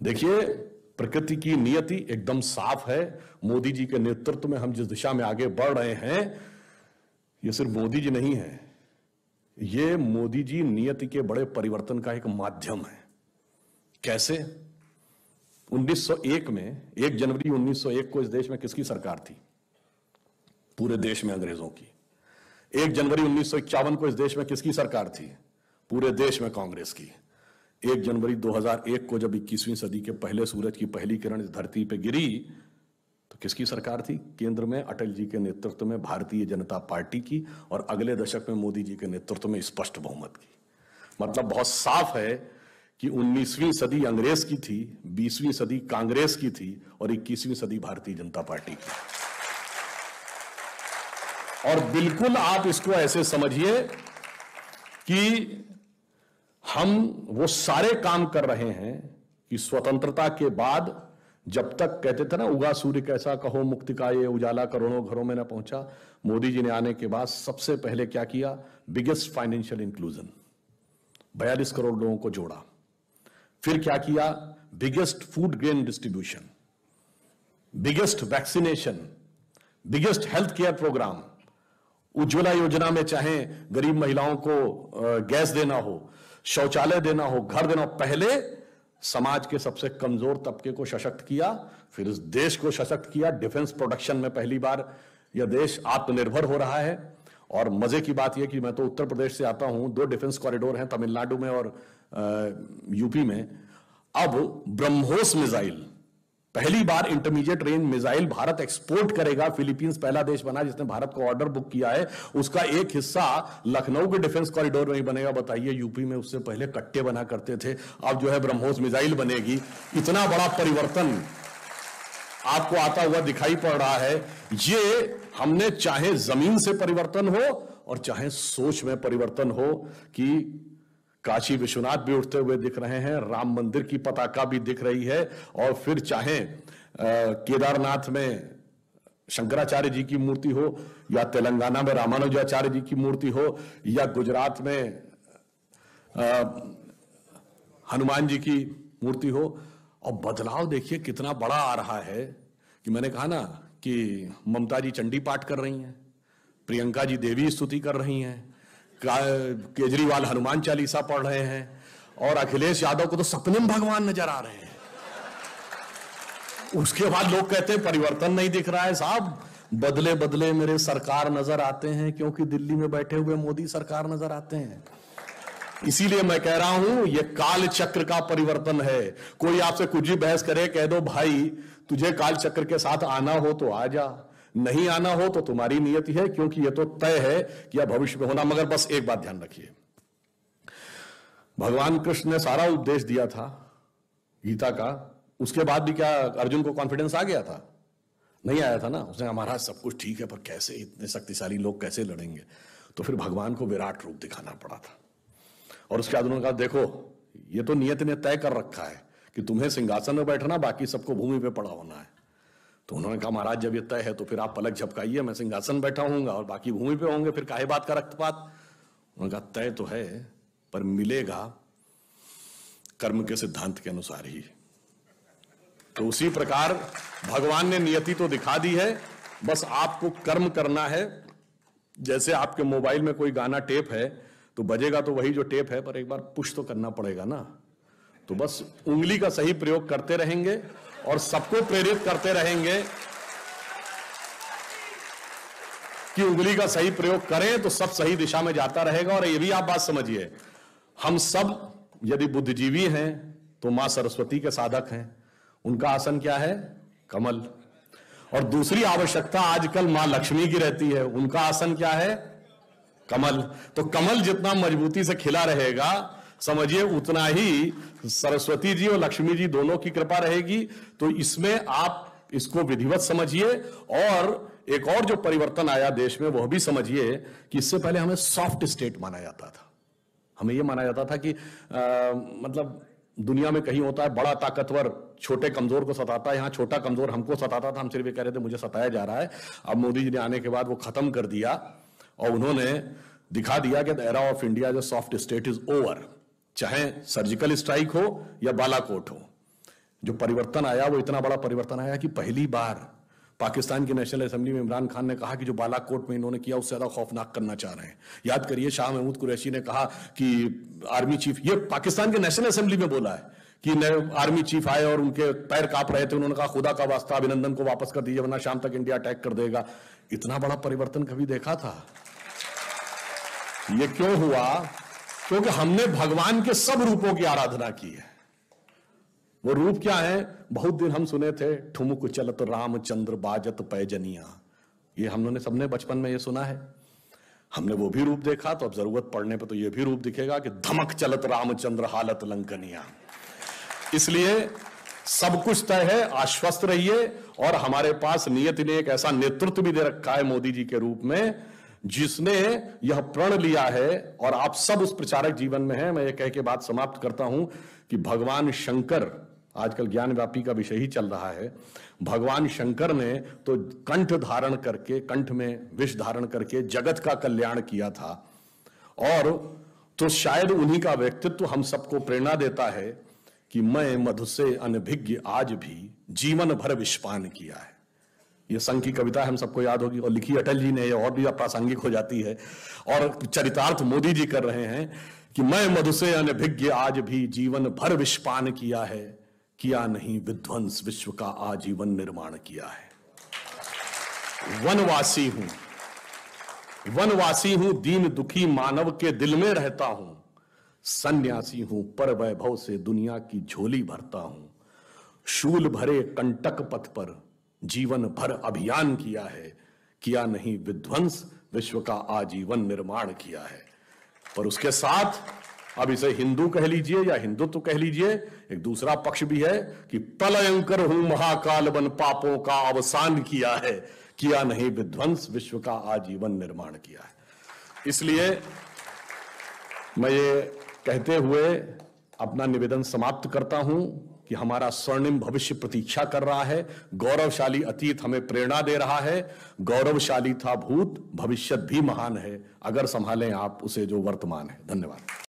देखिए, प्रकृति की नियति एकदम साफ है। मोदी जी के नेतृत्व में हम जिस दिशा में आगे बढ़ रहे हैं, ये सिर्फ मोदी जी नहीं है, ये मोदी जी नियति के बड़े परिवर्तन का एक माध्यम है। कैसे? 1901 में 1 जनवरी 1901 को इस देश में किसकी सरकार थी? पूरे देश में अंग्रेजों की। 1 जनवरी 1951 को इस देश में किसकी सरकार थी? पूरे देश में कांग्रेस की। 1 जनवरी 2001 को जब 21वीं सदी के पहले सूरज की पहली किरण इस धरती पे गिरी तो किसकी सरकार थी? केंद्र में अटल जी के नेतृत्व में भारतीय जनता पार्टी की, और अगले दशक में मोदी जी के नेतृत्व में स्पष्ट बहुमत की। मतलब बहुत साफ है कि 19वीं सदी अंग्रेज की थी, 20वीं सदी कांग्रेस की थी, और 21वीं सदी भारतीय जनता पार्टी की। और बिल्कुल आप इसको ऐसे समझिए कि हम वो सारे काम कर रहे हैं कि स्वतंत्रता के बाद, जब तक कहते थे ना, उगा सूर्य कैसा कहो मुक्ति का ये उजाला करोड़ों घरों में ना पहुंचा, मोदी जी ने आने के बाद सबसे पहले क्या किया? बिगेस्ट फाइनेंशियल इंक्लूजन, 42 करोड़ लोगों को जोड़ा। फिर क्या किया? Biggest food grain distribution, biggest vaccination, biggest health care program. Ujjwala Yojana में चाहे गरीब महिलाओं को गैस देना हो, शौचालय देना हो, घर देना हो, पहले समाज के सबसे कमजोर तबके को सशक्त किया, फिर इस देश को सशक्त किया। डिफेंस प्रोडक्शन में पहली बार यह देश आत्मनिर्भर हो रहा है। और मजे की बात यह कि मैं तो उत्तर प्रदेश से आता हूं, 2 डिफेंस कॉरिडोर हैं तमिलनाडु में और यूपी में। अब ब्रह्मोस मिसाइल, पहली बार intermediate range missile Bharat export करेगा। फिलीपींस पहला देश बना जिसने भारत को ऑर्डर बुक किया है। उसका एक हिस्सा लखनऊ के डिफेंस कॉरिडोर में ही बनेगा। बताइए, यूपी में उससे पहले कट्टे बना करते थे, अब जो है ब्रह्मोस मिसाइल बनेगी। इतना बड़ा परिवर्तन आपको आता हुआ दिखाई पड़ रहा है। ये हमने चाहे जमीन से परिवर्तन हो और चाहे सोच में परिवर्तन हो, कि काशी विश्वनाथ भी उठते हुए दिख रहे हैं, राम मंदिर की पताका भी दिख रही है, और फिर चाहे केदारनाथ में शंकराचार्य जी की मूर्ति हो, या तेलंगाना में रामानुजाचार्य जी की मूर्ति हो, या गुजरात में हनुमान जी की मूर्ति हो। और बदलाव देखिए कितना बड़ा आ रहा है, कि मैंने कहा ना कि ममता जी चंडी पाठ कर रही हैं, प्रियंका जी देवी स्तुति कर रही हैं, केजरीवाल हनुमान चालीसा पढ़ रहे हैं, और अखिलेश यादव को तो सपने में भगवान नजर आ रहे हैं। उसके बाद लोग कहते हैं परिवर्तन नहीं दिख रहा है। साहब, बदले बदले मेरे सरकार नजर आते हैं, क्योंकि दिल्ली में बैठे हुए मोदी सरकार नजर आते हैं। इसीलिए मैं कह रहा हूं, यह काल चक्र का परिवर्तन है। कोई आपसे कुछ भी बहस करे, कह दो भाई तुझे काल चक्र के साथ आना हो तो आ जा, नहीं आना हो तो तुम्हारी नियति है, क्योंकि यह तो तय है कि यह भविष्य में होना। मगर बस एक बात ध्यान रखिए, भगवान कृष्ण ने सारा उपदेश दिया था गीता का, उसके बाद भी क्या अर्जुन को कॉन्फिडेंस आ गया था? नहीं आया था ना। उसने कहा महाराज सब कुछ ठीक है, पर कैसे इतने शक्तिशाली लोग कैसे लड़ेंगे? तो फिर भगवान को विराट रूप दिखाना पड़ा था। और उसके बाद उन्होंने कहा देखो, ये तो नियति ने तय कर रखा है कि तुम्हें सिंहासन में बैठना, बाकी सबको भूमि पे पड़ा होना है। तो उन्होंने कहा महाराज जब ये तय है तो फिर आप पलक झपकाइए, मैं सिंहासन बैठा हूंगा और बाकी भूमि पे होंगे, फिर काहे बात का रक्तपात? उन्होंने कहा तय तो है, पर मिलेगा कर्म के सिद्धांत के अनुसार ही। तो उसी प्रकार भगवान ने नियति तो दिखा दी है, बस आपको कर्म करना है। जैसे आपके मोबाइल में कोई गाना टेप है तो बजेगा तो वही जो टेप है, पर एक बार पुश तो करना पड़ेगा ना। तो बस उंगली का सही प्रयोग करते रहेंगे और सबको प्रेरित करते रहेंगे कि उंगली का सही प्रयोग करें तो सब सही दिशा में जाता रहेगा। और ये भी आप बात समझिए, हम सब यदि बुद्धिजीवी हैं तो मां सरस्वती के साधक हैं। उनका आसन क्या है? कमल। और दूसरी आवश्यकता आजकल मां लक्ष्मी की रहती है, उनका आसन क्या है? कमल। तो कमल जितना मजबूती से खिला रहेगा, समझिए उतना ही सरस्वती जी और लक्ष्मी जी दोनों की कृपा रहेगी। तो इसमें आप इसको विधिवत समझिए। और एक और जो परिवर्तन आया देश में वह भी समझिए कि इससे पहले हमें सॉफ्ट स्टेट माना जाता था। हमें यह माना जाता था कि मतलब दुनिया में कहीं होता है बड़ा ताकतवर छोटे कमजोर को सताता है, यहां छोटा कमजोर हमको सताता था, हम सिर्फ ये कह रहे थे मुझे सताया जा रहा है। अब मोदी जी ने आने के बाद वो खत्म कर दिया और उन्होंने दिखा दिया कि द एरा ऑफ इंडिया जो सॉफ्ट स्टेट इज ओवर। चाहे सर्जिकल स्ट्राइक हो या बालाकोट हो, जो परिवर्तन आया वो इतना बड़ा परिवर्तन आया कि पहली बार पाकिस्तान की नेशनल असेंबली में इमरान खान ने कहा कि जो बालाकोट में इन्होंने किया उससे ज्यादा खौफनाक करना चाह रहे हैं। याद करिए, शाह महमूद कुरैशी ने कहा कि आर्मी चीफ, ये पाकिस्तान के नेशनल असेंबली में बोला है कि आर्मी चीफ आए और उनके पैर कांप रहे थे, उन्होंने कहा खुदा का वास्ता अभिनंदन को वापस कर दीजिए वरना शाम तक इंडिया अटैक कर देगा। इतना बड़ा परिवर्तन कभी देखा था? ये क्यों हुआ? क्योंकि हमने भगवान के सब रूपों की आराधना की है। वो रूप क्या है? बहुत दिन हम सुने थे, ठुमुक चलत रामचंद्र बाजत पैजनिया, ये हम लोगों ने सबने बचपन में ये सुना है। हमने वो भी रूप देखा, तो अब जरूरत पड़ने पे तो ये भी रूप दिखेगा कि धमक चलत रामचंद्र हालत लंकनिया। इसलिए सब कुछ तय है, आश्वस्त रहिए। और हमारे पास नियति ने एक ऐसा नेतृत्व भी दे रखा है मोदी जी के रूप में, जिसने यह प्रण लिया है, और आप सब उस प्रचारक जीवन में हैं। मैं ये कह के बात समाप्त करता हूं कि भगवान शंकर, आजकल ज्ञान व्यापी का विषय ही चल रहा है, भगवान शंकर ने तो कंठ धारण करके, कंठ में विष धारण करके जगत का कल्याण किया था। और तो शायद उन्हीं का व्यक्तित्व हम सबको प्रेरणा देता है कि मैं मधु से अनभिज्ञ आज भी जीवन भर विषपान किया है। ये संघ की कविता हम सबको याद होगी, और लिखी अटल जी ने, ये और भी अप्रासंगिक हो जाती है। और चरितार्थ मोदी जी कर रहे हैं कि मैं मधु से अनभिज्ञ आज भी जीवन भर विषपान किया है, किया नहीं विध्वंस विश्व का आजीवन निर्माण किया है। वनवासी हूं, दीन दुखी मानव के दिल में रहता हूं, सन्यासी हूं, पर वैभव से दुनिया की झोली भरता हूं, शूल भरे कंटक पथ पर जीवन भर अभियान किया है, किया नहीं विध्वंस विश्व का आजीवन निर्माण किया है। पर उसके साथ अब इसे हिंदू कह लीजिए या हिंदुत्व कह लीजिए, एक दूसरा पक्ष भी है कि प्रलयंकर हूं महाकाल बन पापों का अवसान किया है, किया नहीं विध्वंस विश्व का आजीवन निर्माण किया है। इसलिए मैं ये कहते हुए अपना निवेदन समाप्त करता हूं कि हमारा स्वर्णिम भविष्य प्रतीक्षा कर रहा है। गौरवशाली अतीत हमें प्रेरणा दे रहा है। गौरवशाली था भूत, भविष्य भी महान है, अगर संभालें आप उसे जो वर्तमान है। धन्यवाद।